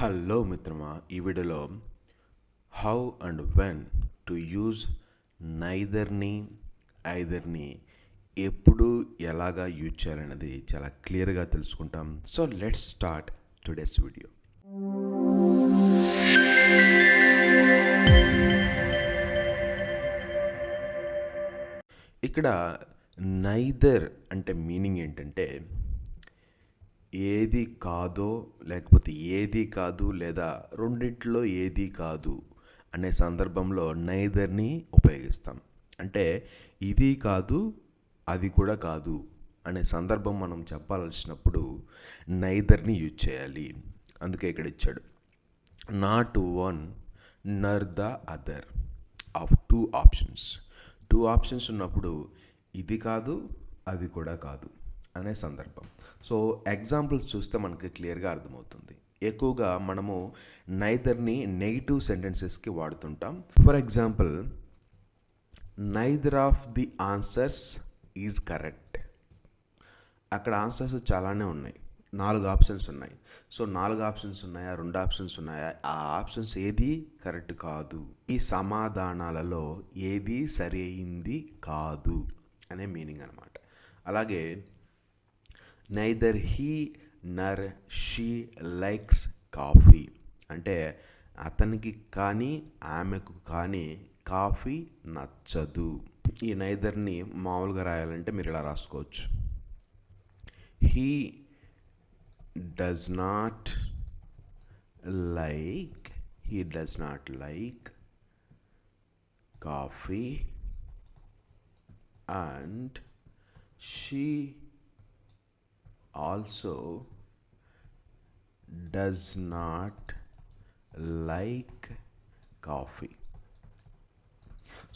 Hello మిత్రమా, ఈ వీడియోలో how and when to use నైదర్ని ఐదర్ని ఎప్పుడు ఎలాగా యూజ్ చేయాలనేది చాలా క్లియర్గా తెలుసుకుంటాం. So let's start today's video. ఇక్కడ నైదర్ అంటే మీనింగ్ ఏంటంటే ఏది కాదో లేకపోతే ఏది కాదు లేదా రెండిట్లో ఏది కాదు అనే సందర్భంలో నైదర్ని ఉపయోగిస్తాం. అంటే ఇది కాదు అది కూడా కాదు అనే సందర్భం మనం చెప్పాల్సినప్పుడు నైదర్ని యూజ్ చేయాలి. అందుకే ఇక్కడ ఇచ్చాడు, not one nor the other of two options ఉన్నప్పుడు ఇది కాదు అది కూడా కాదు అనే సందర్భం. సో ఎగ్జాంపుల్స్ చూస్తే మనకి క్లియర్గా అర్థమవుతుంది. ఎక్కువగా మనము నైదర్ని నెగిటివ్ సెంటెన్సెస్కి వాడుతుంటాం. For example, neither of the answers is correct. అక్కడ ఆన్సర్స్ చాలానే ఉన్నాయి, 4 ఆప్షన్స్ ఉన్నాయి. సో 4 ఆప్షన్స్ ఉన్నాయా, 2 ఆప్షన్స్ ఉన్నాయా, ఆ ఆప్షన్స్ ఏది కరెక్ట్ కాదు. ఈ సమాధానాలలో ఏది సరి అయింది కాదు అనే మీనింగ్ అనమాట. అలాగే neither he nor she likes coffee అంటే అతనికి కానీ ఆమెకు కానీ కాఫీ నచ్చదు. ఈ నైదర్ని మామూలుగా రాయాలంటే మీరు ఇలా రాసుకోవచ్చు, he does not like coffee and she also does not like coffee.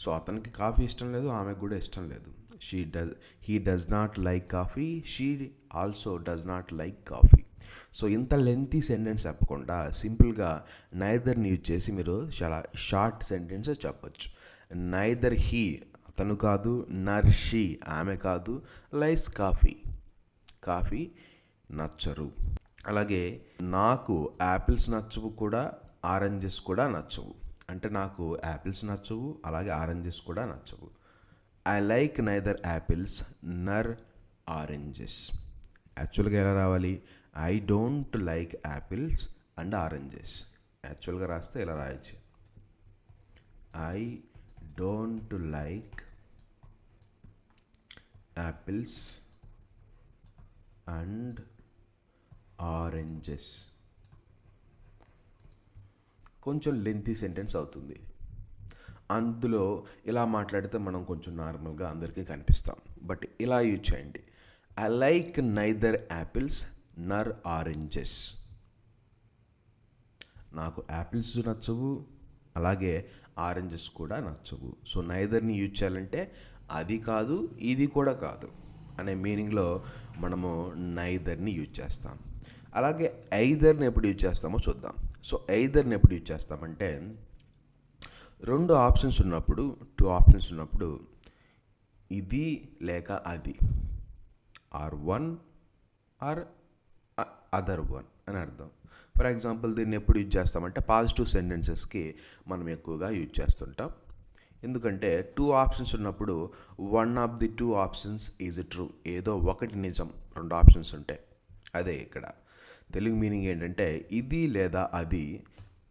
So అతనికి కాఫీ ఇష్టం లేదు, ఆమెకు కూడా ఇష్టం లేదు. He does not like coffee, she also does not like coffee. So ఇంత లెంతీ సెంటెన్స్ చెప్పకుండా సింపుల్గా నైదర్ని యూజ్ చేసి మీరు చాలా షార్ట్ సెంటెన్సెస్ చెప్పచ్చు. నైదర్ హీ అతను కాదు, నర్ షీ ఆమె కాదు, లైక్స్ కాఫీ నచ్చరు. అలాగే నాకు యాపిల్స్ నచ్చవు కూడా, ఆరెంజెస్ కూడా నచ్చవు. అంటే నాకు యాపిల్స్ నచ్చవు, అలాగే ఆరెంజెస్ కూడా నచ్చవు. I like neither apples nor oranges. యాక్చువల్గా ఎలా రావాలి, I don't like apples and oranges. యాక్చువల్గా రాస్తే ఇలా రాయచ్చు, I don't like apples and oranges. కొంచెం లెంతీ సెంటెన్స్ అవుతుంది. అందులో ఇలా మాట్లాడితే మనం కొంచెం నార్మల్గా అందరికీ కనిపిస్తాం. బట్ ఇలా యూజ్ చేయండి, I like neither apples nor oranges. నాకు యాపిల్స్ నచ్చవు, అలాగే ఆరెంజెస్ కూడా నచ్చవు. సో నైదర్ని యూజ్ చేయాలంటే అది కాదు ఇది కూడా కాదు అనే మీనింగ్లో మనము నైదర్ని యూజ్ చేస్తాం. అలాగే ఐదర్ని ఎప్పుడు యూజ్ చేస్తామో చూద్దాం. సో ఐదర్ని ఎప్పుడు యూజ్ చేస్తామంటే 2 ఆప్షన్స్ ఉన్నప్పుడు, 2 ఆప్షన్స్ ఉన్నప్పుడు ఇది లేక అది, or one or other one అని అర్థం. ఫర్ ఎగ్జాంపుల్ దీన్ని ఎప్పుడు యూజ్ చేస్తామంటే పాజిటివ్ సెంటెన్సెస్కి మనం ఎక్కువగా యూజ్ చేస్తుంటాం. ఎందుకంటే 2 ఆప్షన్స్ ఉన్నప్పుడు one of the 2 options is true, ఏదో ఒకటి నిజం 2 ఆప్షన్స్ ఉంటాయి. అదే ఇక్కడ తెలుగు మీనింగ్ ఏంటంటే ఇది లేదా అది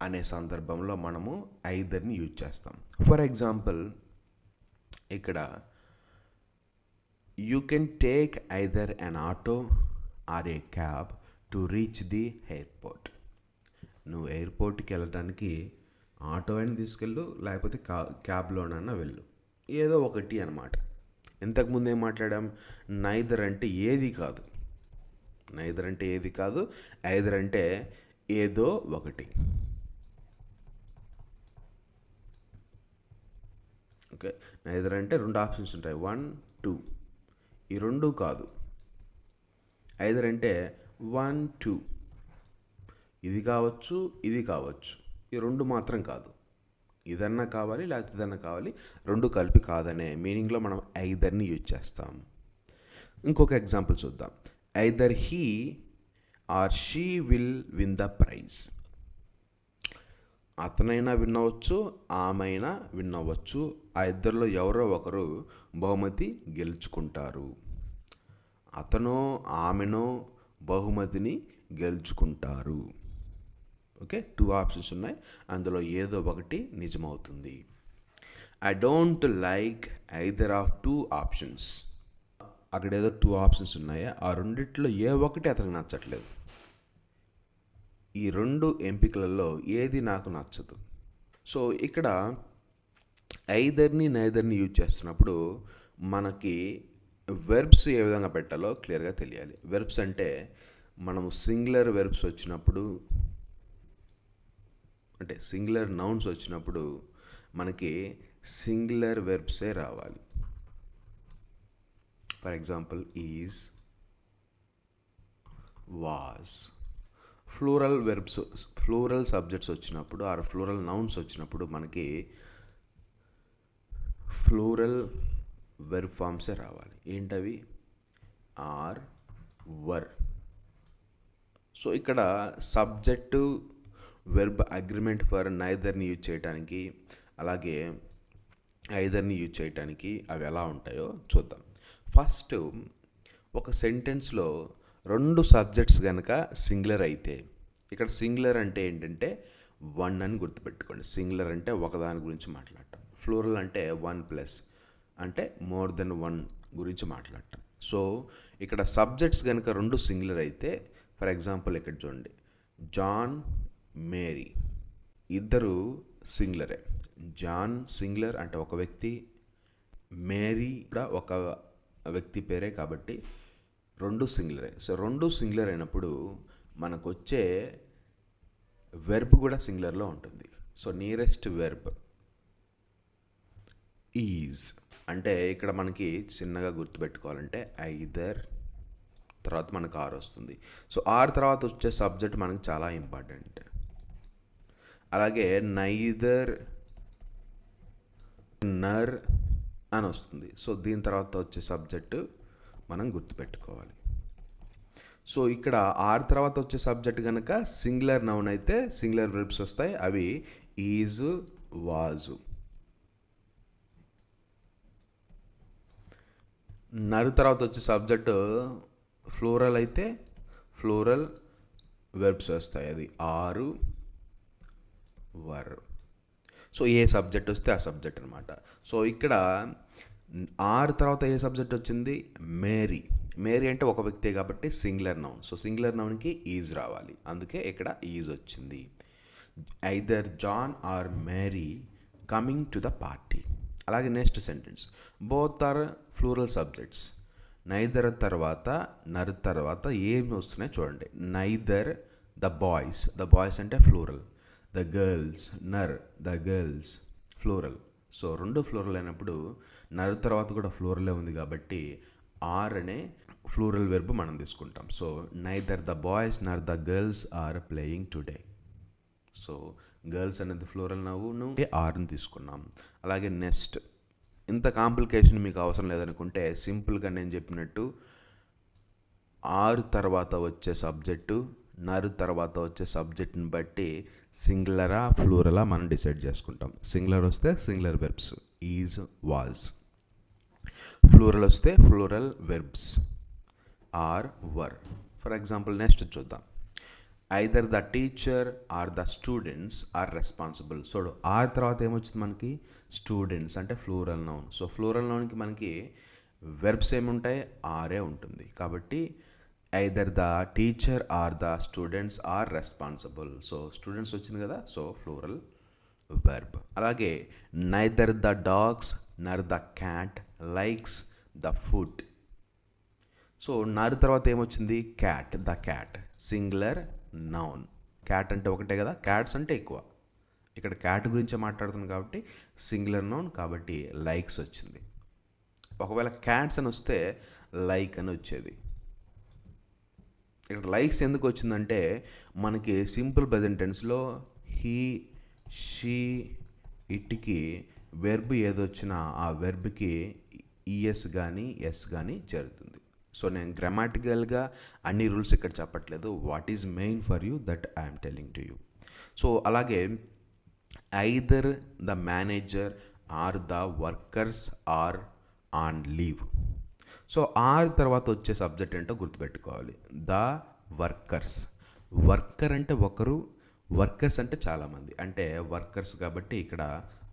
అనే సందర్భంలో మనము ఐదర్ని యూజ్ చేస్తాం. ఫర్ ఎగ్జాంపుల్ ఇక్కడ you can take either an auto or a cab to reach the airport. నువ్వు ఎయిర్పోర్ట్కి వెళ్ళడానికి ఆటో అయినా తీసుకెళ్ళు, లేకపోతే క్యాబ్లోనైనా వెళ్ళు, ఏదో ఒకటి అనమాట. ఇంతకుముందు ఏం మాట్లాడాం, నైదర్ అంటే ఏది కాదు, ఐదర్ అంటే ఏదో ఒకటి. ఓకే, నైదర్ అంటే 2 ఆప్షన్స్ ఉంటాయి, 1, 2. ఈ 2 కాదు. ఐదర్ అంటే 1, 2, ఇది కావచ్చు ఇది కావచ్చు, ఈ 2 మాత్రం కాదు. ఇదన్నా కావాలి లేకపోతే ఇదన్నా కావాలి, 2 కలిపి కాదనే మీనింగ్లో మనం ఐదర్ని యూజ్ చేస్తాం. ఇంకొక ఎగ్జాంపుల్ చూద్దాం. Either he or she will win the prize. అతనైనా విన్ అవ్వచ్చు, ఆమెైనా విన్ అవ్వచ్చు. ఆ ఇద్దరిలో ఎవరో ఒకరు బహుమతి గెలుచుకుంటారు. అతనో ఆమెనో బహుమతిని గెలుచుకుంటారు. ఓకే, 2 ఆప్షన్స్ ఉన్నాయి, అందులో ఏదో ఒకటి నిజమవుతుంది. I don't like either of 2 options. అక్కడ ఏదో 2 ఆప్షన్స్ ఉన్నాయి, ఆ రెండిట్లో ఏ ఒకటి అతనికి నచ్చట్లేదు. ఈ 2 ఎంపికలలో ఏది నాకు నచ్చదు. సో ఇక్కడ ఐదర్ని నైదర్ని యూజ్ చేస్తున్నప్పుడు మనకి వెర్బ్స్ ఏ విధంగా పెట్టాలో క్లియర్గా తెలియాలి. వెర్బ్స్ అంటే మనము సింగులర్ వెర్బ్స్ వచ్చినప్పుడు, అంటే సింగులర్ నౌన్స్ వచ్చినప్పుడు మనకి సింగులర్ వెర్బ్సే రావాలి. For example is, was. Plural verbs, plural subjects వచ్చినప్పుడు ఆర్ ఫ్లూరల్ నౌన్స్ వచ్చినప్పుడు మనకి ఫ్లూరల్ వెర్బ్ ఫామ్సే రావాలి. ఏంటవి? Are, were. సో ఇక్కడ సబ్జెక్టు వెర్బ్ అగ్రిమెంట్ ఫర్ నైదర్ని యూజ్ చేయడానికి, అలాగే ఐదర్ని యూజ్ చేయడానికి అవి ఎలా ఉంటాయో చూద్దాం. ఫస్ట్, ఒక సెంటెన్స్లో 2 సబ్జెక్ట్స్ కనుక సింగులర్ అయితే, ఇక్కడ సింగులర్ అంటే ఏంటంటే 1 అని గుర్తుపెట్టుకోండి. సింగులర్ అంటే ఒకదాని గురించి మాట్లాడటం. ఫ్లూరల్ అంటే 1+ అంటే మోర్ దెన్ 1 గురించి మాట్లాడటం. సో ఇక్కడ సబ్జెక్ట్స్ కనుక 2 సింగులర్ అయితే, ఫర్ ఎగ్జాంపుల్ ఇక్కడ చూడండి, జాన్, మేరీ ఇద్దరు సింగులరే. జాన్ సింగులర్ అంటే ఒక వ్యక్తి, మేరీ కూడా ఒక వ్యక్తి పేరే, కాబట్టి 2 సింగులరే. సో 2 సింగులర్ అయినప్పుడు మనకు వచ్చే వెర్బ్ కూడా సింగులర్లో ఉంటుంది. So nearest verb is. అంటే ఇక్కడ మనకి చిన్నగా గుర్తుపెట్టుకోవాలంటే ఐదర్ తర్వాత మనకు ఆర్ వస్తుంది. సో ఆర్ తర్వాత వచ్చే సబ్జెక్ట్ మనకు చాలా ఇంపార్టెంట్. అలాగే నైదర్, నర్ అని వస్తుంది. సో దీని తర్వాత వచ్చే సబ్జెక్టు మనం గుర్తుపెట్టుకోవాలి. సో ఇక్కడ ఆర్ తర్వాత వచ్చే సబ్జెక్ట్ కనుక సింగులర్ నౌన్ అయితే సింగులర్ వెర్బ్స్ వస్తాయి. అవి ఈజ్, వాజు. నర్ తర్వాత వచ్చే సబ్జెక్టు ఫ్లూరల్ అయితే ఫ్లూరల్ వెర్బ్స్ వస్తాయి. అది ఆరు, వర్. సో ఏ సబ్జెక్ట్ వస్తే ఆ సబ్జెక్ట్ అనమాట. సో ఇక్కడ ఆర్ తర్వాత ఏ సబ్జెక్ట్ వచ్చింది? మేరీ. మేరీ అంటే ఒక వ్యక్తే కాబట్టి సింగులర్ నౌన్. సో సింగులర్ నౌన్కి ఈజ్ రావాలి, అందుకే ఇక్కడ ఈజ్ వచ్చింది. Either John or Mary coming to the party. అలాగే next sentence, both are plural subjects. Neither తర్వాత నర్ తర్వాత ఏమి వస్తున్నాయి చూడండి. Neither the boys, the boys అంటే plural. The girls, nor, the girls plural. So 2 plural అయినప్పుడు nor తర్వాత కూడా ఫ్లూరలే ఉంది కాబట్టి ఆర్ అనే ఫ్లూరల్ వెర్బ్ మనం తీసుకుంటాం. So neither the boys nor the girls are playing today. So girls అనేది ఫ్లూరల్ నవ్వును, ఆర్ని తీసుకున్నాం. అలాగే నెక్స్ట్, ఇంత కాంప్లికేషన్ మీకు అవసరం లేదనుకుంటే సింపుల్గా నేను చెప్పినట్టు ఆరు తర్వాత వచ్చే సబ్జెక్టు, నరు తర్వాత వచ్చే సబ్జెక్ట్ని బట్టి సింగులరా ఫ్లూరలా మనం డిసైడ్ చేసుకుంటాం. సింగులర్ వస్తే singular verbs is, was. Plural వస్తే plural verbs are, were. For example next చూద్దాం. Either the teacher or the students are responsible. So or తర్వాత ఏమొచ్చింది మనకి? స్టూడెంట్స్ అంటే ఫ్లూరల్ నౌన్. సో ఫ్లూరల్ నౌన్కి మనకి వెర్బ్స్ ఏముంటాయి? ఆరే ఉంటుంది. కాబట్టి either the teacher or the students are responsible. So students వచ్చింది కదా, సో ఫ్లూరల్ వెర్బ్. అలాగే neither the dogs nor the cat likes the food. So నర్ తర్వాత ఏమొచ్చింది? Cat, the cat singular noun. Cat అంటే ఒకటే కదా, క్యాట్స్ అంటే ఎక్కువ. ఇక్కడ క్యాట్ గురించి మాట్లాడుతున్నాం కాబట్టి సింగులర్ నౌన్, కాబట్టి లైక్స్ వచ్చింది. ఒకవేళ క్యాట్స్ అని వస్తే లైక్ అని వచ్చేది. ఇక్కడ లైక్స్ ఎందుకు వచ్చిందంటే మనకి సింపుల్ ప్రెజెంట్ టెన్స్లో హీ, షీ, ఇట్కి వెర్బ్ ఏదొచ్చినా ఆ వెర్బ్కి ఈఎస్ కానీ ఎస్ కానీ చేరుతుంది. సో నేను గ్రామాటికల్గా అన్ని రూల్స్ ఇక్కడ చెప్పట్లేదు. What is main for you that I'm telling to you. So అలాగే either the manager or the workers are on leave. So or తర్వాత వచ్చే సబ్జెక్ట్ ఏంటో గుర్తుపెట్టుకోవాలి. The workers. వర్కర్ అంటే ఒకరు, వర్కర్స్ అంటే చాలామంది, అంటే వర్కర్స్ కాబట్టి ఇక్కడ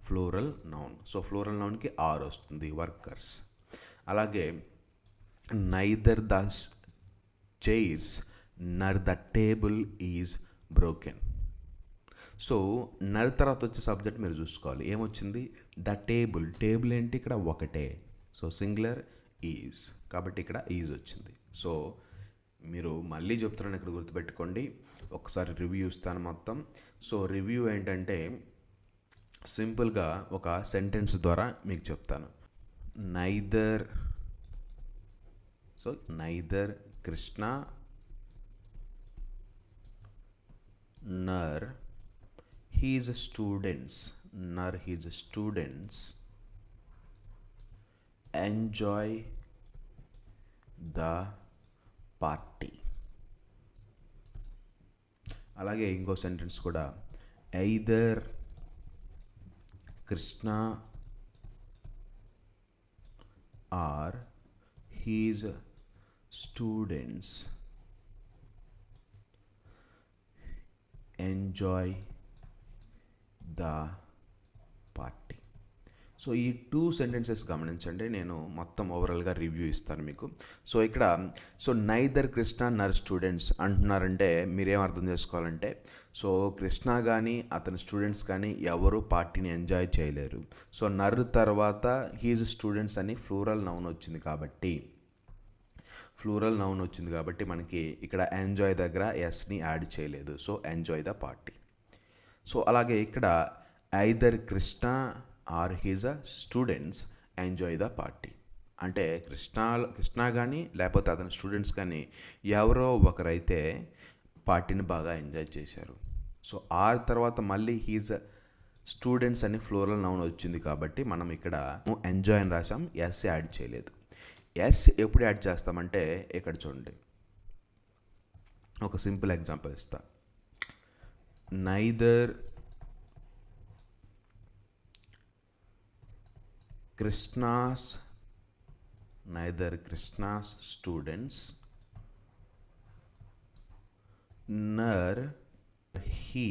ఫ్లోరల్ నౌన్. సో ఫ్లోరల్ నౌన్కి ఆర్ వస్తుంది, వర్కర్స్. అలాగే neither the chairs nor the table is broken. So నర్ తర్వాత వచ్చే సబ్జెక్ట్ మీరు చూసుకోవాలి. ఏమొచ్చింది? The table. టేబుల్ ఏంటి? ఇక్కడ ఒకటే, సో సింగులర్ ఈజ్, కాబట్టి ఇక్కడ ఈజ్ వచ్చింది. సో మీరు మళ్ళీ చెప్తున్నాను, ఇక్కడ గుర్తుపెట్టుకోండి. ఒకసారి రివ్యూ ఇస్తాను మొత్తం. సో రివ్యూ ఏంటంటే సింపుల్గా ఒక సెంటెన్స్ ద్వారా మీకు చెప్తాను. Neither Krishna nor his students enjoy the party. అలాగే ఇంకో సెంటెన్స్ కూడా, either Krishna or his students enjoy the party. So ఈ 2 సెంటెన్సెస్ గమనించండి, నేను మొత్తం ఓవరాల్గా రివ్యూ ఇస్తాను మీకు. సో ఇక్కడ నైదర్ కృష్ణ నర్ స్టూడెంట్స్ అంటున్నారంటే మీరేం అర్థం చేసుకోవాలంటే, సో కృష్ణ కానీ అతని స్టూడెంట్స్ కానీ ఎవరు పార్టీని ఎంజాయ్ చేయలేరు. సో నర్ తర్వాత హీజ్ స్టూడెంట్స్ అని ఫ్లూరల్ నౌన్ వచ్చింది కాబట్టి మనకి ఇక్కడ ఎంజాయ్ దగ్గర ఎస్ని యాడ్ చేయలేదు. So enjoy the party. So అలాగే ఇక్కడ either Krishna or his students enjoy the party అంటే కృష్ణ కానీ లేకపోతే అతని స్టూడెంట్స్ కానీ ఎవరో ఒకరైతే పార్టీని బాగా ఎంజాయ్ చేశారు. సో ఆర్ తర్వాత మళ్ళీ హీజ్ స్టూడెంట్స్ అని ఫ్లోరల్ నౌన్ వచ్చింది కాబట్టి మనం ఇక్కడ ఎంజాయ్ అని రాసాం, ఎస్ యాడ్ చేయలేదు. ఎస్ ఎప్పుడు యాడ్ చేస్తామంటే ఇక్కడ చూడండి, ఒక సింపుల్ ఎగ్జాంపుల్ ఇస్తా. Neither Krishna's students nor he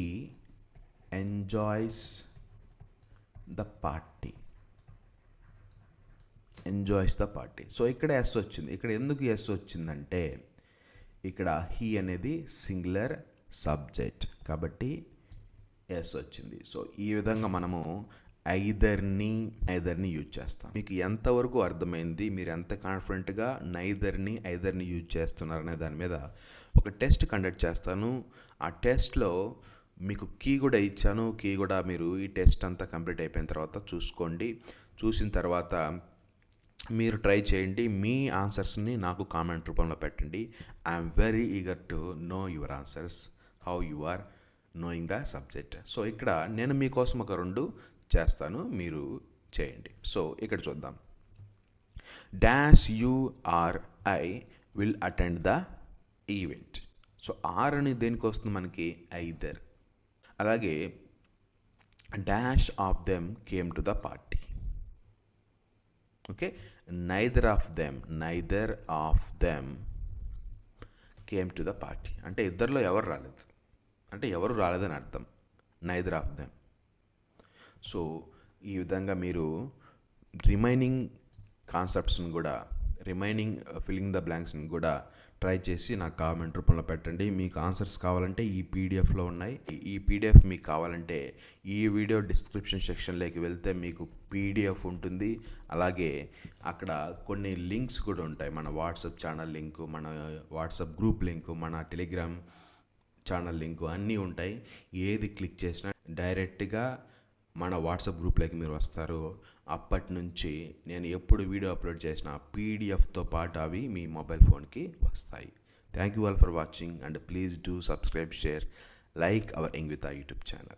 enjoys the party. So ఇక్కడ ఎస్ వచ్చింది. ఇక్కడ ఎందుకు ఎస్ వచ్చిందంటే ఇక్కడ హీ అనేది సింగులర్ సబ్జెక్ట్ కాబట్టి ఎస్ వచ్చింది. సో ఈ విధంగా మనము ఐదర్ని యూజ్ చేస్తాం. మీకు ఎంతవరకు అర్థమైంది, మీరు ఎంత కాన్ఫిడెంట్గా ఐదర్ని యూజ్ చేస్తున్నారనే దాని మీద ఒక టెస్ట్ కండక్ట్ చేస్తాను. ఆ టెస్ట్లో మీకు కీ కూడా ఇచ్చాను. కీ కూడా మీరు ఈ టెస్ట్ అంతా కంప్లీట్ అయిపోయిన తర్వాత చూసుకోండి. చూసిన తర్వాత మీరు ట్రై చేయండి. మీ ఆన్సర్స్ని నాకు కామెంట్ రూపంలో పెట్టండి. I'm very eager to know your answers, how you are knowing the subject. So ఇక్కడ నేను మీకోసం ఒక 2 చేస్తాను, మీరు చేయండి. సో ఇక్కడ చూద్దాం. Dash URI will attend the event. So or అని దేనికి వస్తుంది మనకి? ఐదర్. అలాగే dash of them came to the party. Okay, neither of them came to the party అంటే ఇద్దరిలో ఎవరు రాలేదు, అంటే ఎవరు రాలేదని అర్థం. Neither of them. సో ఈ విధంగా మీరు రిమైనింగ్ కాన్సెప్ట్స్ని కూడా, రిమైనింగ్ ఫిల్లింగ్ ద బ్లాంక్స్ని కూడా ట్రై చేసి నాకు కామెంట్ రూపంలో పెట్టండి. మీకు ఆన్సర్స్ కావాలంటే ఈ పీడిఎఫ్లో ఉన్నాయి. ఈ పీడిఎఫ్ మీకు కావాలంటే ఈ వీడియో డిస్క్రిప్షన్ సెక్షన్లోకి వెళ్తే మీకు పీడిఎఫ్ ఉంటుంది. అలాగే అక్కడ కొన్ని లింక్స్ కూడా ఉంటాయి. మన వాట్సాప్ ఛానల్ లింకు, మన వాట్సాప్ గ్రూప్ లింకు, మన టెలిగ్రామ్ ఛానల్ లింకు అన్నీ ఉంటాయి. ఏది క్లిక్ చేసినా డైరెక్ట్గా మన వాట్సాప్ గ్రూప్లోకి మీరు వస్తారు. అప్పటి నుంచి నేను ఎప్పుడు వీడియో అప్లోడ్ చేసిన పీడిఎఫ్తో పాటు అవి మీ మొబైల్ ఫోన్కి వస్తాయి. Thank you all for watching and please do subscribe, share, like our Ingvita YouTube channel.